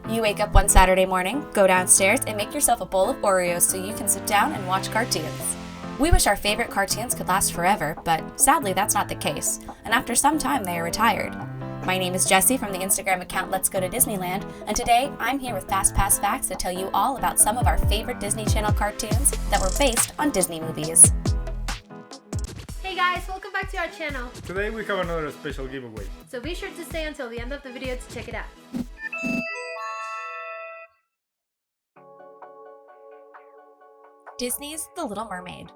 You wake up one Saturday morning, go downstairs, and make yourself a bowl of Oreos so you can sit down and watch cartoons. We wish our favorite cartoons could last forever, but sadly that's not the case, and after some time they are retired. My name is Jessie from the Instagram account Let's Go to Disneyland, and today I'm here with Fastpass facts to tell you all about some of our favorite Disney Channel cartoons that were based on Disney movies. Hey guys, welcome back to our channel. Today we have another special giveaway. So be sure to stay until the end of the video to check it out. Disney's The Little Mermaid.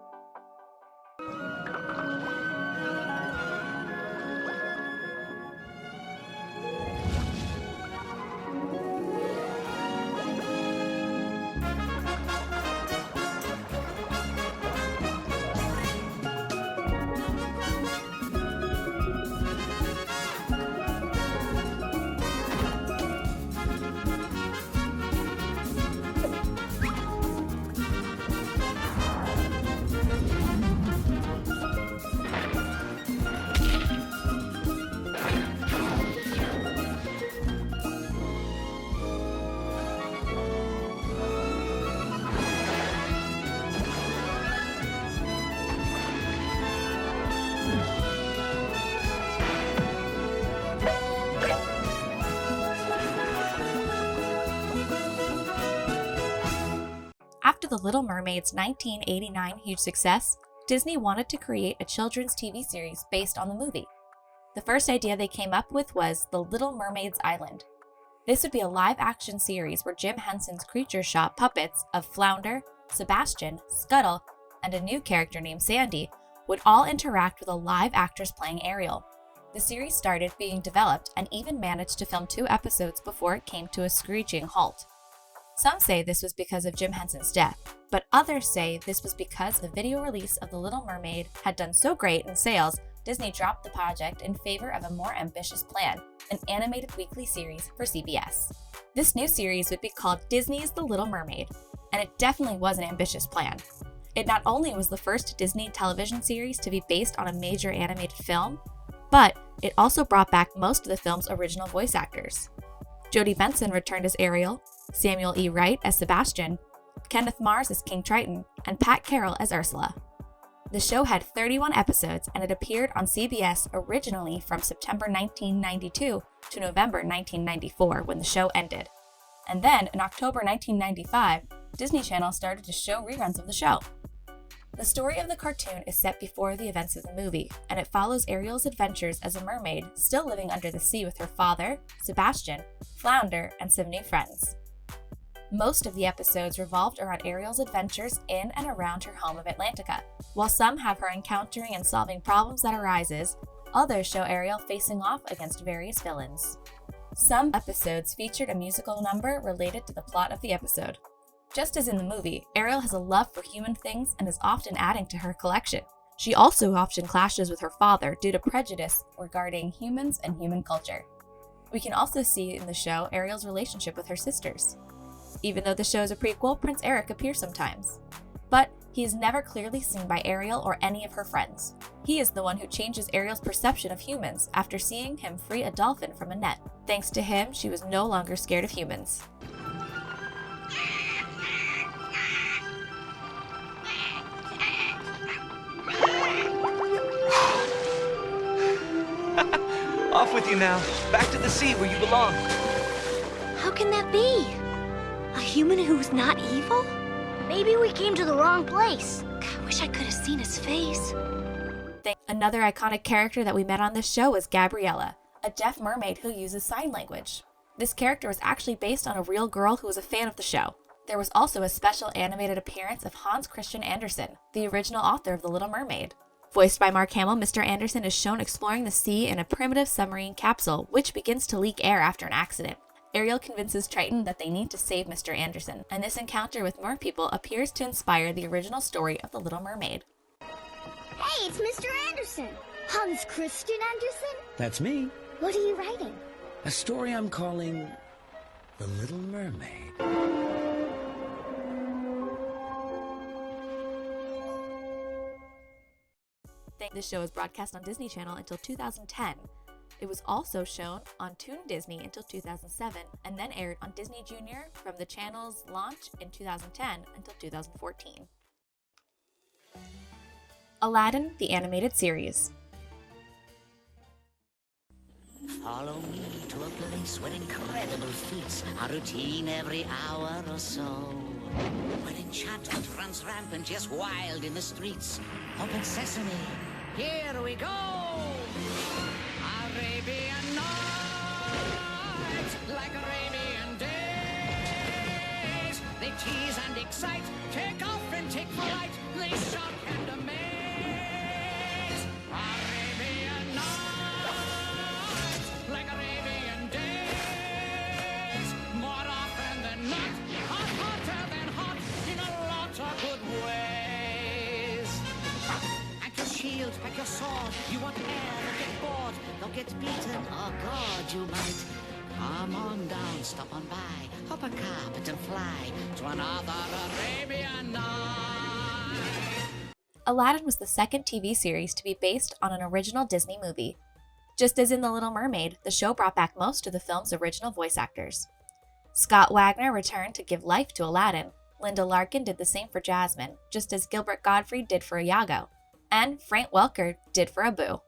After The Little Mermaid's 1989 huge success, Disney wanted to create a children's TV series based on the movie. The first idea they came up with was The Little Mermaid's Island. This would be a live-action series where Jim Henson's Creature Shop puppets of Flounder, Sebastian, Scuttle, and a new character named Sandy would all interact with a live actress playing Ariel. The series started being developed and even managed to film 2 episodes before it came to a screeching halt. Some say this was because of Jim Henson's death, but others say this was because the video release of The Little Mermaid had done so great in sales, Disney dropped the project in favor of a more ambitious plan, an animated weekly series for CBS. This new series would be called Disney's The Little Mermaid, and it definitely was an ambitious plan. It not only was the first Disney television series to be based on a major animated film, but it also brought back most of the film's original voice actors. Jodie Benson returned as Ariel, Samuel E. Wright as Sebastian, Kenneth Mars as King Triton, and Pat Carroll as Ursula. The show had 31 episodes and it appeared on CBS originally from September 1992 to November 1994 when the show ended. And then in October 1995, Disney Channel started to show reruns of the show. The story of the cartoon is set before the events of the movie, and it follows Ariel's adventures as a mermaid still living under the sea with her father, Sebastian, Flounder, and some new friends. Most of the episodes revolved around Ariel's adventures in and around her home of Atlantica. While some have her encountering and solving problems that arises, others show Ariel facing off against various villains. Some episodes featured a musical number related to the plot of the episode. Just as in the movie, Ariel has a love for human things and is often adding to her collection. She also often clashes with her father due to prejudice regarding humans and human culture. We can also see in the show Ariel's relationship with her sisters. Even though the show is a prequel, Prince Eric appears sometimes. But he is never clearly seen by Ariel or any of her friends. He is the one who changes Ariel's perception of humans after seeing him free a dolphin from a net. Thanks to him, she was no longer scared of humans. Off with you now. Back to the sea where you belong. How can that be? A human who's not evil? Maybe we came to the wrong place. I wish I could have seen his face. Another iconic character that we met on this show was Gabriella, a deaf mermaid who uses sign language. This character was actually based on a real girl who was a fan of the show. There was also a special animated appearance of Hans Christian Andersen, the original author of The Little Mermaid. Voiced by Mark Hamill, Mr. Andersen is shown exploring the sea in a primitive submarine capsule, which begins to leak air after an accident. Ariel convinces Triton that they need to save Mr. Andersen, and this encounter with more people appears to inspire the original story of The Little Mermaid. Hey, it's Mr. Andersen. Hans Christian Andersen? That's me. What are you writing? A story I'm calling The Little Mermaid. This show was broadcast on Disney Channel until 2010. It was also shown on Toon Disney until 2007 and then aired on Disney Junior from the channel's launch in 2010 until 2014. Aladdin, the animated series. Follow me to a place where incredible feats are routine every hour or so. Where enchantment runs rampant, yes, wild in the streets. Open sesame, here we go! Arabian nights, like Arabian days. They tease and excite, take off and take flight. They shock and amaze. Arabian nights, like Arabian days. More often than not, hotter than hot, in a lot of good ways. Pack your shield, pack your sword. You want air, don't get bored, don't get beaten. Oh God, you might. Come on down, stop on by, hop a carpet and fly to another Arabian night. Aladdin was the second TV series to be based on an original Disney movie. Just as in The Little Mermaid, the show brought back most of the film's original voice actors. Scott Wagner returned to give life to Aladdin. Linda Larkin did the same for Jasmine, just as Gilbert Gottfried did for Iago, and Frank Welker did for Abu.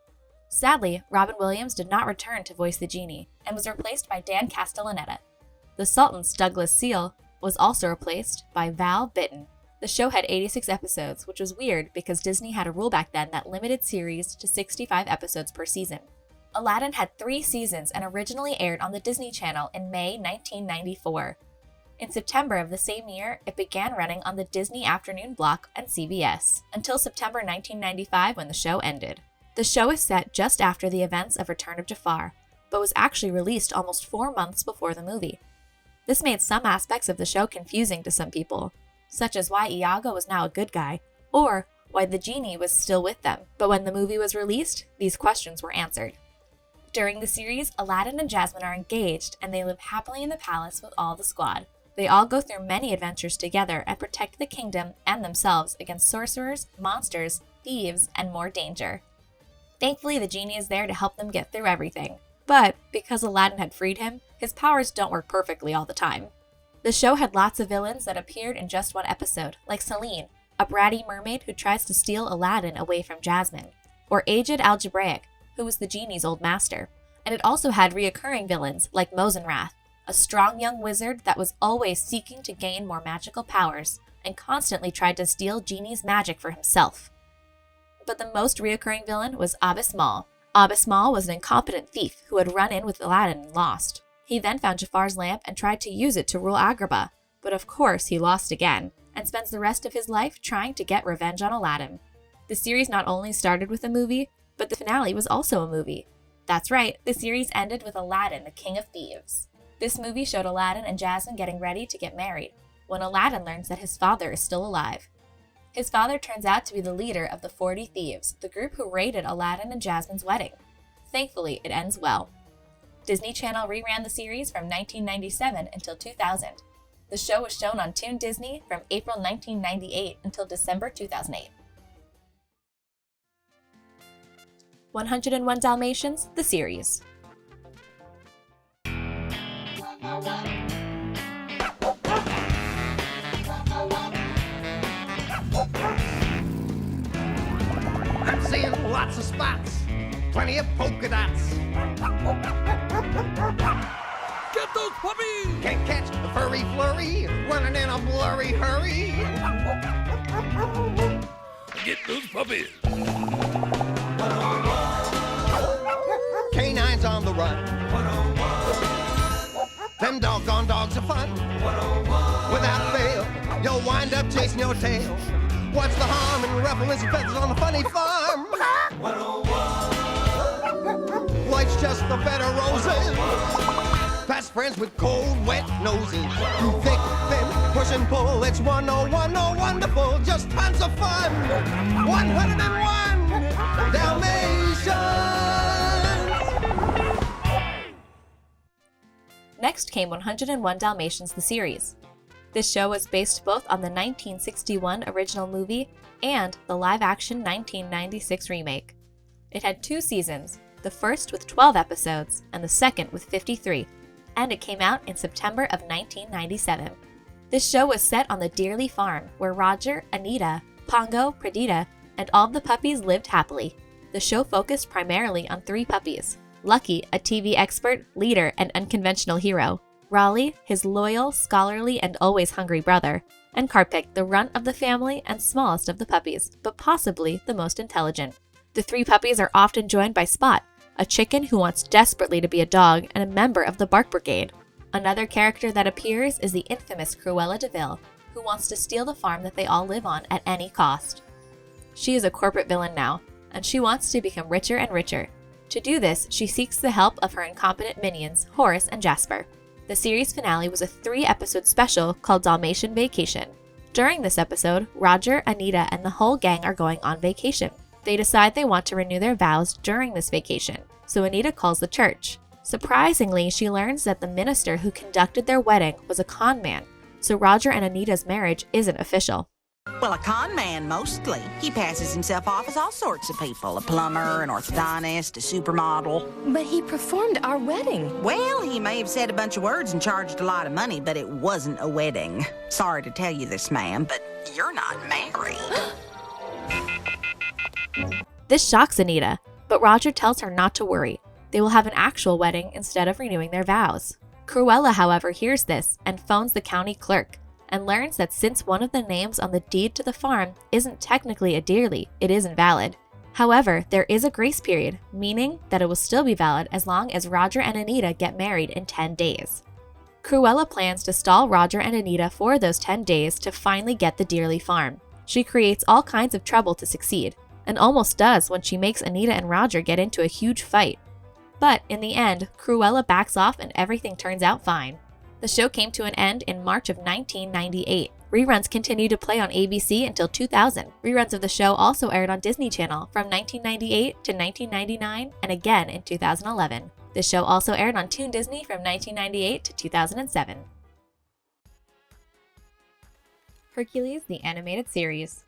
Sadly, Robin Williams did not return to voice the genie and was replaced by Dan Castellaneta. The Sultan's Douglas Seal was also replaced by Val Bitton. The show had 86 episodes, which was weird because Disney had a rule back then that limited series to 65 episodes per season. Aladdin had 3 seasons and originally aired on the Disney Channel in May 1994. In September of the same year, it began running on the Disney Afternoon block and CBS, until September 1995 when the show ended. The show is set just after the events of Return of Jafar, but was actually released almost 4 months before the movie. This made some aspects of the show confusing to some people, such as why Iago was now a good guy, or why the genie was still with them, but when the movie was released, these questions were answered. During the series, Aladdin and Jasmine are engaged and they live happily in the palace with all the squad. They all go through many adventures together and protect the kingdom and themselves against sorcerers, monsters, thieves, and more danger. Thankfully, the genie is there to help them get through everything. But because Aladdin had freed him, his powers don't work perfectly all the time. The show had lots of villains that appeared in just one episode, like Celine, a bratty mermaid who tries to steal Aladdin away from Jasmine, or Aged Algebraic, who was the genie's old master. And it also had reoccurring villains like Mosenrath, a strong young wizard that was always seeking to gain more magical powers and constantly tried to steal Genie's magic for himself. But the most reoccurring villain was Abbas Mal. Abbas Mal was an incompetent thief who had run in with Aladdin and lost. He then found Jafar's lamp and tried to use it to rule Agrabah, but of course he lost again, and spends the rest of his life trying to get revenge on Aladdin. The series not only started with a movie, but the finale was also a movie. That's right, the series ended with Aladdin, the King of Thieves. This movie showed Aladdin and Jasmine getting ready to get married, when Aladdin learns that his father is still alive. His father turns out to be the leader of the 40 Thieves, the group who raided Aladdin and Jasmine's wedding. Thankfully, it ends well. Disney Channel reran the series from 1997 until 2000. The show was shown on Toon Disney from April 1998 until December 2008. 101 Dalmatians, the series. I'm seeing lots of spots, plenty of polka dots. Get those puppies! Can't catch the furry flurry, running in a blurry hurry. Get those puppies! Canines on the run. Them doggone dogs are fun. Without fail, you'll wind up chasing your tail. What's the harm in ruffling some feathers on a funny farm? Life's just a bed of roses. Fast friends with cold, wet noses. Through thick, thin, push and pull. It's 101, oh wonderful, just tons of fun. 101 Dalmatians. Next came 101 Dalmatians, the series. This show was based both on the 1961 original movie and the live-action 1996 remake. It had 2 seasons, the first with 12 episodes and the second with 53, and it came out in September of 1997. This show was set on the Dearly farm, where Roger, Anita, Pongo, Perdita, and all of the puppies lived happily. The show focused primarily on 3 puppies: Lucky, a TV expert, leader, and unconventional hero; Raleigh, his loyal, scholarly, and always hungry brother; and Karpik, the runt of the family and smallest of the puppies, but possibly the most intelligent. The 3 puppies are often joined by Spot, a chicken who wants desperately to be a dog and a member of the Bark Brigade. Another character that appears is the infamous Cruella de Vil, who wants to steal the farm that they all live on at any cost. She is a corporate villain now, and she wants to become richer and richer. To do this, she seeks the help of her incompetent minions, Horace and Jasper. The series finale was a 3-episode special called Dalmatian Vacation. During this episode, Roger, Anita, and the whole gang are going on vacation. They decide they want to renew their vows during this vacation, so Anita calls the church. Surprisingly, she learns that the minister who conducted their wedding was a con man, so Roger and Anita's marriage isn't official. Well, a con man, mostly. He passes himself off as all sorts of people. A plumber, an orthodontist, a supermodel. But he performed our wedding. Well, he may have said a bunch of words and charged a lot of money, but it wasn't a wedding. Sorry to tell you this, ma'am, but you're not married. This shocks Anita, but Roger tells her not to worry. They will have an actual wedding instead of renewing their vows. Cruella, however, hears this and phones the county clerk, and learns that since one of the names on the deed to the farm isn't technically a Dearly, it is invalid. However, there is a grace period, meaning that it will still be valid as long as Roger and Anita get married in 10 days. Cruella plans to stall Roger and Anita for those 10 days to finally get the Dearly farm. She creates all kinds of trouble to succeed, and almost does when she makes Anita and Roger get into a huge fight. But in the end, Cruella backs off and everything turns out fine. The show came to an end in March of 1998. Reruns continued to play on ABC until 2000. Reruns of the show also aired on Disney Channel from 1998 to 1999 and again in 2011. The show also aired on Toon Disney from 1998 to 2007. Hercules, the animated series.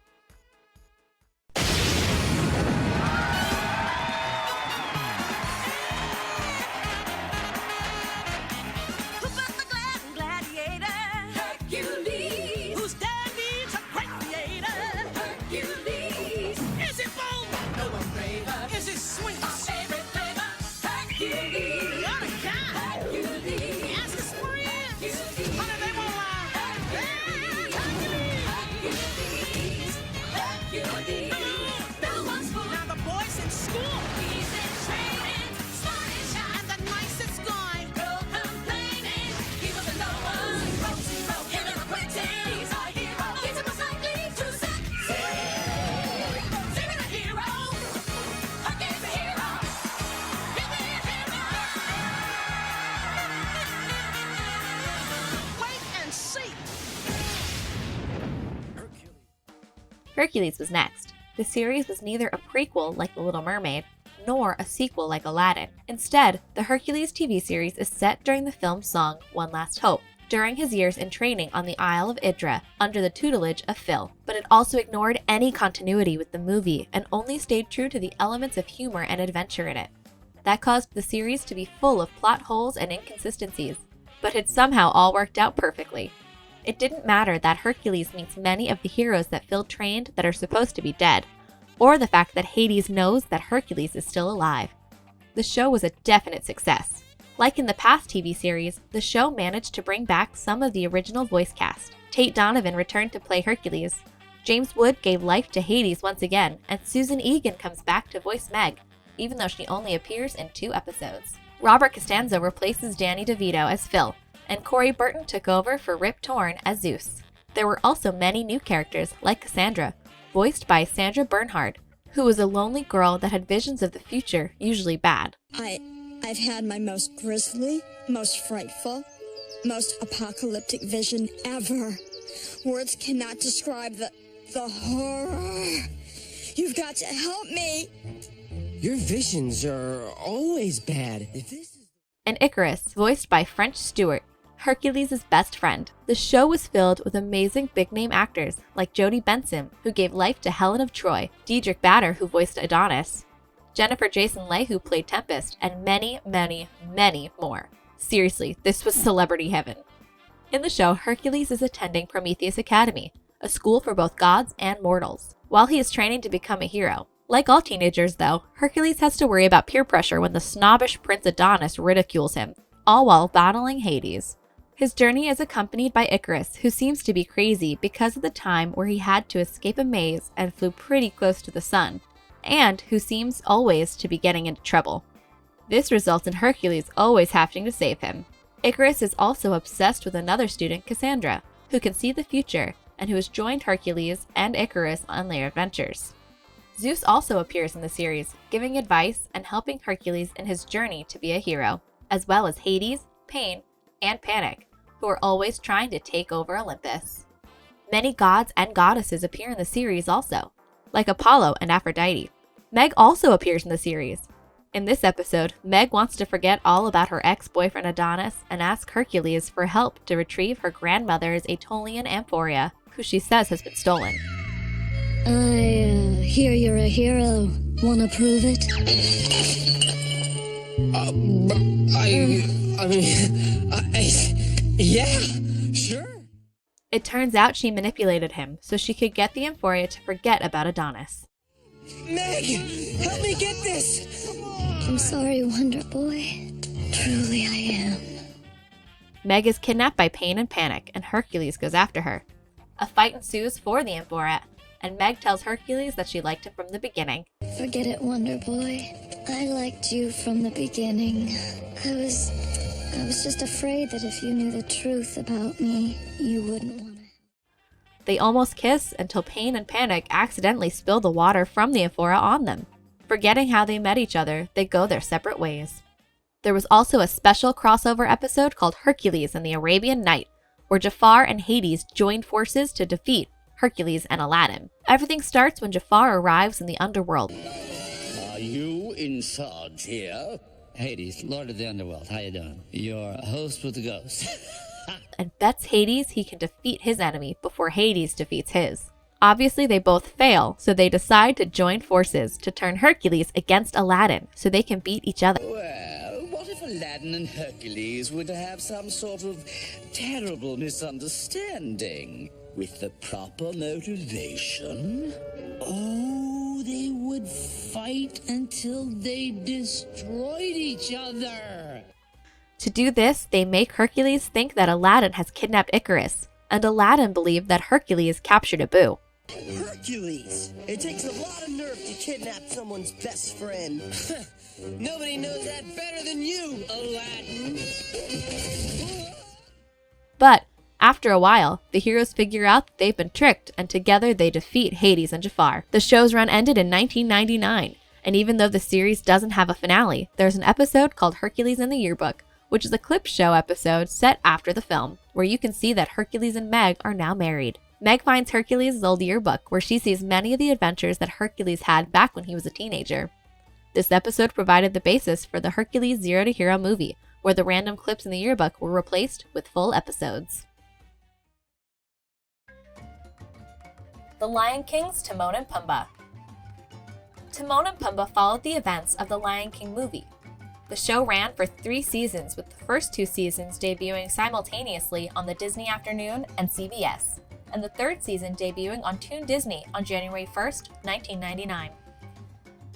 Hercules was next. The series was neither a prequel like The Little Mermaid, nor a sequel like Aladdin. Instead, the Hercules TV series is set during the film's song One Last Hope, during his years in training on the Isle of Idra under the tutelage of Phil. But it also ignored any continuity with the movie and only stayed true to the elements of humor and adventure in it. That caused the series to be full of plot holes and inconsistencies, but it somehow all worked out perfectly. It didn't matter that Hercules meets many of the heroes that Phil trained that are supposed to be dead, or the fact that Hades knows that Hercules is still alive. The show was a definite success. Like in the past TV series, the show managed to bring back some of the original voice cast. Tate Donovan returned to play Hercules. James Wood gave life to Hades once again, and Susan Egan comes back to voice Meg, even though she only appears in 2 episodes. Robert Costanzo replaces Danny DeVito as Phil, and Corey Burton took over for Rip Torn as Zeus. There were also many new characters, like Cassandra, voiced by Sandra Bernhard, who was a lonely girl that had visions of the future, usually bad. I've had my most grisly, most frightful, most apocalyptic vision ever. Words cannot describe the horror. You've got to help me. Your visions are always bad. And Icarus, voiced by French Stewart, Hercules' best friend. The show was filled with amazing big-name actors like Jodie Benson, who gave life to Helen of Troy, Diedrich Bader, who voiced Adonis, Jennifer Jason Leigh, who played Tempest, and many, many, many more. Seriously, this was celebrity heaven. In the show, Hercules is attending Prometheus Academy, a school for both gods and mortals, while he is training to become a hero. Like all teenagers, though, Hercules has to worry about peer pressure when the snobbish Prince Adonis ridicules him, all while battling Hades. His journey is accompanied by Icarus, who seems to be crazy because of the time where he had to escape a maze and flew pretty close to the sun, and who seems always to be getting into trouble. This results in Hercules always having to save him. Icarus is also obsessed with another student, Cassandra, who can see the future and who has joined Hercules and Icarus on their adventures. Zeus also appears in the series, giving advice and helping Hercules in his journey to be a hero, as well as Hades, Pain, and Panic, who are always trying to take over Olympus. Many gods and goddesses appear in the series also, like Apollo and Aphrodite. Meg also appears in the series. In this episode, Meg wants to forget all about her ex-boyfriend Adonis and ask Hercules for help to retrieve her grandmother's Aetolian amphoria, who she says has been stolen. I hear you're a hero. Wanna prove it? Yeah, sure. It turns out she manipulated him so she could get the amphoria to forget about Adonis. Meg, help me get this. I'm sorry, Wonder Boy. Truly I am. Meg is kidnapped by Pain and Panic, and Hercules goes after her. A fight ensues for the amphoria, and Meg tells Hercules that she liked him from the beginning. Forget it, Wonder Boy. I liked you from the beginning. I was just afraid that if you knew the truth about me, you wouldn't want to. They almost kiss until Pain and Panic accidentally spill the water from the amphoria on them. Forgetting how they met each other, they go their separate ways. There was also a special crossover episode called Hercules and the Arabian Night, where Jafar and Hades joined forces to defeat Hercules and Aladdin. Everything starts when Jafar arrives in the underworld. Are you in charge here? Hades, Lord of the Underworld, how you doing? Your host with the ghost. And bets Hades he can defeat his enemy before Hades defeats his. Obviously, they both fail, so they decide to join forces to turn Hercules against Aladdin so they can beat each other. Well, what if Aladdin and Hercules were to have some sort of terrible misunderstanding? With the proper motivation? Oh, they would fight until they destroyed each other. To do this, they make Hercules think that Aladdin has kidnapped Icarus, and Aladdin believed that Hercules captured Abu. Hercules! It takes a lot of nerve to kidnap someone's best friend. Nobody knows that better than you, Aladdin. But after a while, the heroes figure out that they've been tricked, and together they defeat Hades and Jafar. The show's run ended in 1999, and even though the series doesn't have a finale, there's an episode called Hercules in the Yearbook, which is a clip show episode set after the film, where you can see that Hercules and Meg are now married. Meg finds Hercules' old yearbook, where she sees many of the adventures that Hercules had back when he was a teenager. This episode provided the basis for the Hercules Zero to Hero movie, where the random clips in the yearbook were replaced with full episodes. The Lion King's Timon and Pumbaa. Timon and Pumbaa followed the events of the Lion King movie. The show ran for 3 seasons, with the first 2 seasons debuting simultaneously on the Disney Afternoon and CBS, and the 3rd season debuting on Toon Disney on January 1st, 1999.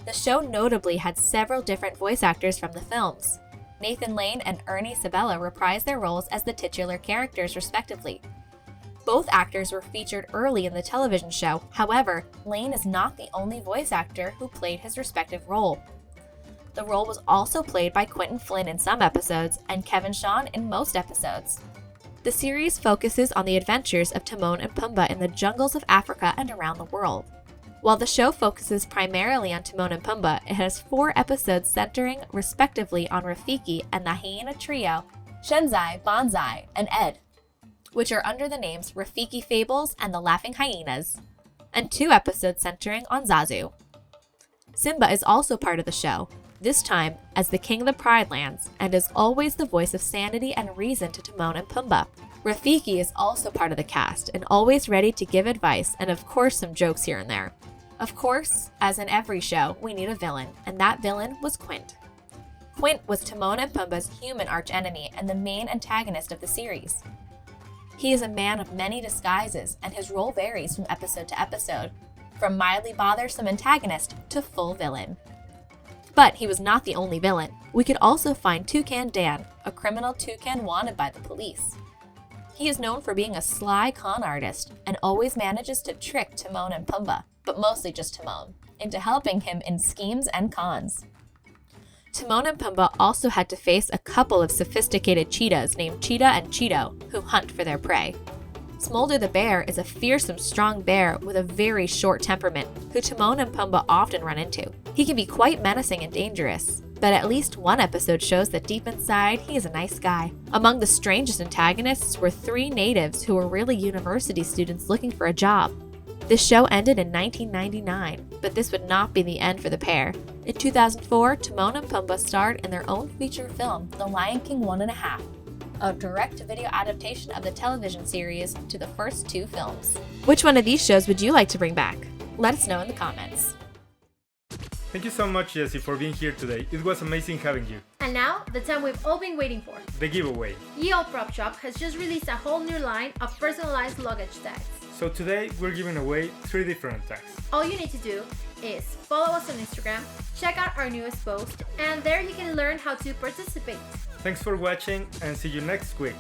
The show notably had several different voice actors from the films. Nathan Lane and Ernie Sabella reprised their roles as the titular characters respectively. Both actors were featured early in the television show. However, Lane is not the only voice actor who played his respective role. The role was also played by Quentin Flynn in some episodes and Kevin Shawn in most episodes. The series focuses on the adventures of Timon and Pumbaa in the jungles of Africa and around the world. While the show focuses primarily on Timon and Pumbaa, it has 4 episodes centering respectively on Rafiki and the hyena trio, Shenzai, Banzai, and Ed, which are under the names Rafiki Fables and the Laughing Hyenas, and 2 episodes centering on Zazu. Simba is also part of the show, this time as the King of the Pride Lands, and is always the voice of sanity and reason to Timon and Pumbaa. Rafiki is also part of the cast and always ready to give advice and of course some jokes here and there. Of course, as in every show, we need a villain, and that villain was Quint. Quint was Timon and Pumbaa's human archenemy and the main antagonist of the series. He is a man of many disguises, and his role varies from episode to episode, from mildly bothersome antagonist to full villain. But he was not the only villain. We could also find Toucan Dan, a criminal toucan wanted by the police. He is known for being a sly con artist and always manages to trick Timon and Pumbaa, but mostly just Timon, into helping him in schemes and cons. Timon and Pumbaa also had to face a couple of sophisticated cheetahs named Cheetah and Cheeto, who hunt for their prey. Smolder the bear is a fearsome, strong bear with a very short temperament, who Timon and Pumbaa often run into. He can be quite menacing and dangerous, but at least one episode shows that deep inside, he is a nice guy. Among the strangest antagonists were 3 natives who were really university students looking for a job. The show ended in 1999, but this would not be the end for the pair. In 2004, Timon and Pumbaa starred in their own feature film, The Lion King 1.5, a direct-to-video adaptation of the television series to the first 2 films. Which one of these shows would you like to bring back? Let us know in the comments. Thank you so much, Jessie, for being here today. It was amazing having you. And now, the time we've all been waiting for. The giveaway. Ye Olde Prop Shop has just released a whole new line of personalized luggage tags. So today, we're giving away 3 different tags. All you need to do is follow us on Instagram, check out our newest post, and there you can learn how to participate. Thanks for watching and see you next week.